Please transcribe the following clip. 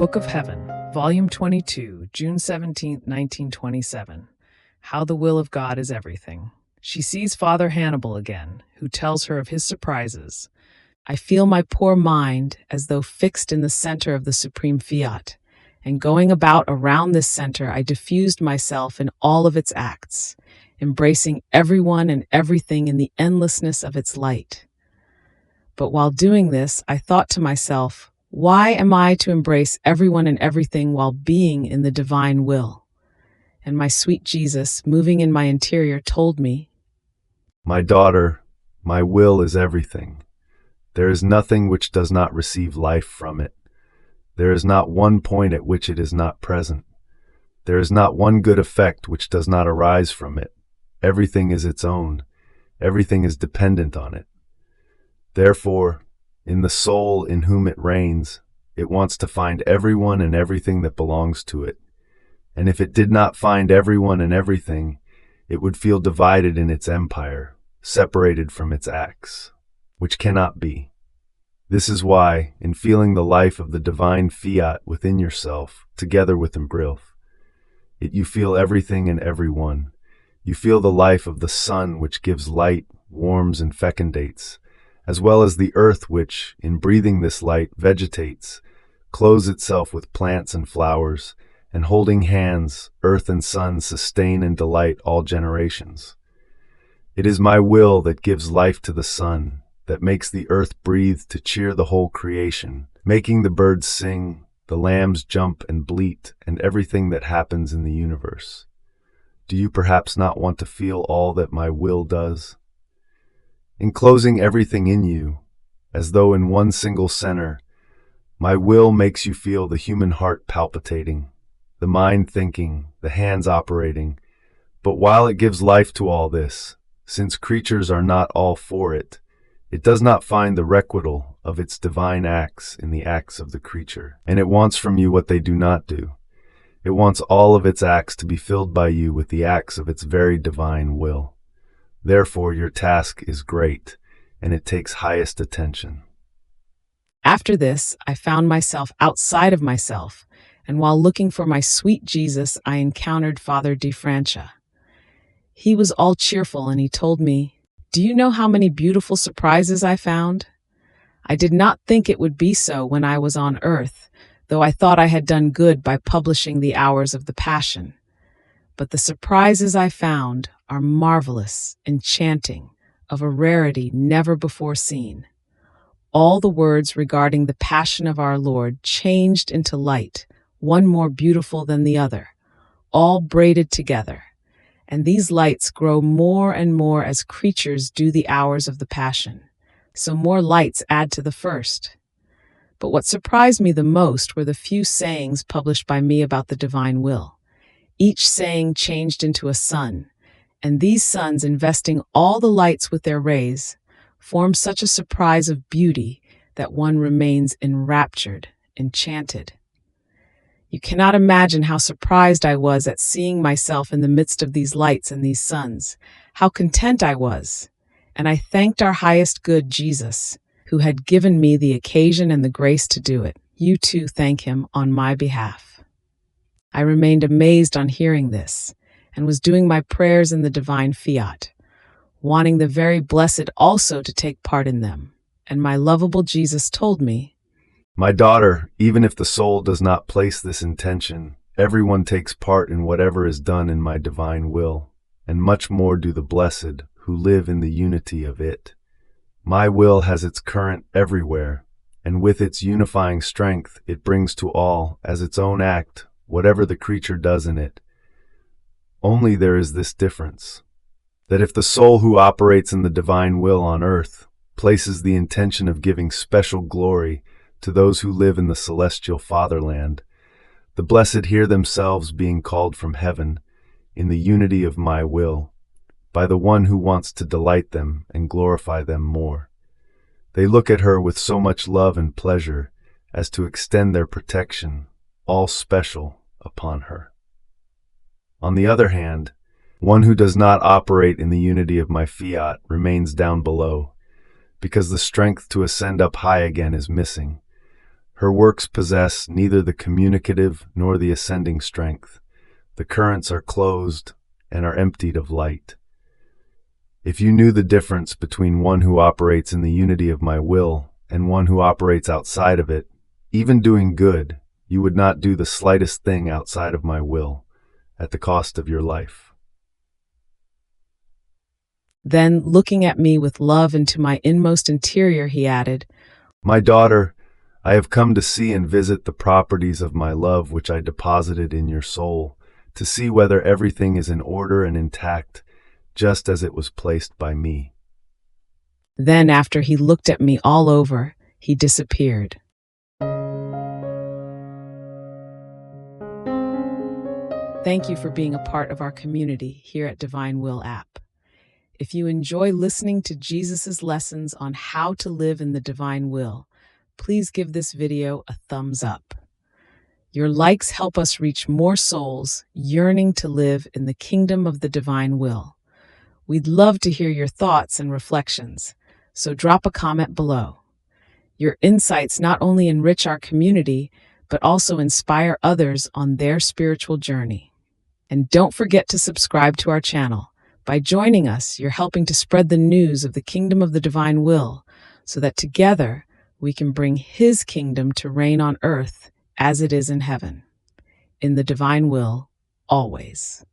Book of Heaven, Volume 22, June 17, 1927. How the Will of God is Everything. She sees Father Hannibal again, who tells her of his surprises. I feel my poor mind as though fixed in the center of the supreme fiat, and going about around this center, I diffused myself in all of its acts, embracing everyone and everything in the endlessness of its light. But while doing this, I thought to myself, why am I to embrace everyone and everything while being in the divine will? And my sweet Jesus, moving in my interior, told me, My daughter, my will is everything. There is nothing which does not receive life from it. There is not one point at which it is not present. There is not one good effect which does not arise from it. Everything is its own. Everything is dependent on it. Therefore, in the soul in whom it reigns, it wants to find everyone and everything that belongs to it. And if it did not find everyone and everything, it would feel divided in its empire, separated from its acts, which cannot be. This is why, in feeling the life of the divine fiat within yourself, together with Embrylf, you feel everything and everyone. You feel the life of the sun which gives light, warms and fecundates, as well as the earth which, in breathing this light, vegetates, clothes itself with plants and flowers, and holding hands, earth and sun sustain and delight all generations. It is my will that gives life to the sun, that makes the earth breathe to cheer the whole creation, making the birds sing, the lambs jump and bleat, and everything that happens in the universe. Do you perhaps not want to feel all that my will does? Enclosing everything in you, as though in one single center, my will makes you feel the human heart palpitating, the mind thinking, the hands operating. But while it gives life to all this, since creatures are not all for it, it does not find the requital of its divine acts in the acts of the creature, and it wants from you what they do not do. It wants all of its acts to be filled by you with the acts of its very divine will. Therefore, your task is great, and it takes highest attention. After this, I found myself outside of myself, and while looking for my sweet Jesus, I encountered Father Di Francia. He was all cheerful, and he told me, "Do you know how many beautiful surprises I found? I did not think it would be so when I was on earth, though I thought I had done good by publishing the hours of the Passion. But the surprises I found are marvelous, enchanting, of a rarity never before seen. All the words regarding the Passion of our Lord changed into light, one more beautiful than the other, all braided together. And these lights grow more and more as creatures do the hours of the Passion, so more lights add to the first. But what surprised me the most were the few sayings published by me about the divine will. Each saying changed into a sun, and these suns, investing all the lights with their rays, form such a surprise of beauty that one remains enraptured, enchanted. You cannot imagine how surprised I was at seeing myself in the midst of these lights and these suns, how content I was, and I thanked our highest good Jesus, who had given me the occasion and the grace to do it. You too thank him on my behalf." I remained amazed on hearing this, and was doing my prayers in the divine fiat, wanting the very blessed also to take part in them. And my lovable Jesus told me, My daughter, even if the soul does not place this intention, everyone takes part in whatever is done in my divine will, and much more do the blessed who live in the unity of it. My will has its current everywhere, and with its unifying strength it brings to all, as its own act, whatever the creature does in it. Only there is this difference, that if the soul who operates in the divine will on earth places the intention of giving special glory to those who live in the celestial fatherland, the blessed hear themselves being called from heaven, in the unity of my will, by the one who wants to delight them and glorify them more. They look at her with so much love and pleasure as to extend their protection, all special, upon her. On the other hand, one who does not operate in the unity of my fiat remains down below, because the strength to ascend up high again is missing. Her works possess neither the communicative nor the ascending strength. The currents are closed and are emptied of light. If you knew the difference between one who operates in the unity of my will and one who operates outside of it, even doing good, you would not do the slightest thing outside of my will, at the cost of your life. Then, looking at me with love into my inmost interior, he added, My daughter, I have come to see and visit the properties of my love which I deposited in your soul, to see whether everything is in order and intact, just as it was placed by me. Then, after he looked at me all over, he disappeared. Thank you for being a part of our community here at Divine Will app. If you enjoy listening to Jesus' lessons on how to live in the divine will, please give this video a thumbs up. Your likes help us reach more souls yearning to live in the kingdom of the divine will. We'd love to hear your thoughts and reflections, so drop a comment below. Your insights not only enrich our community, but also inspire others on their spiritual journey. And don't forget to subscribe to our channel. By joining us, you're helping to spread the news of the kingdom of the divine will, so that together we can bring His kingdom to reign on earth as it is in heaven. In the divine will, always.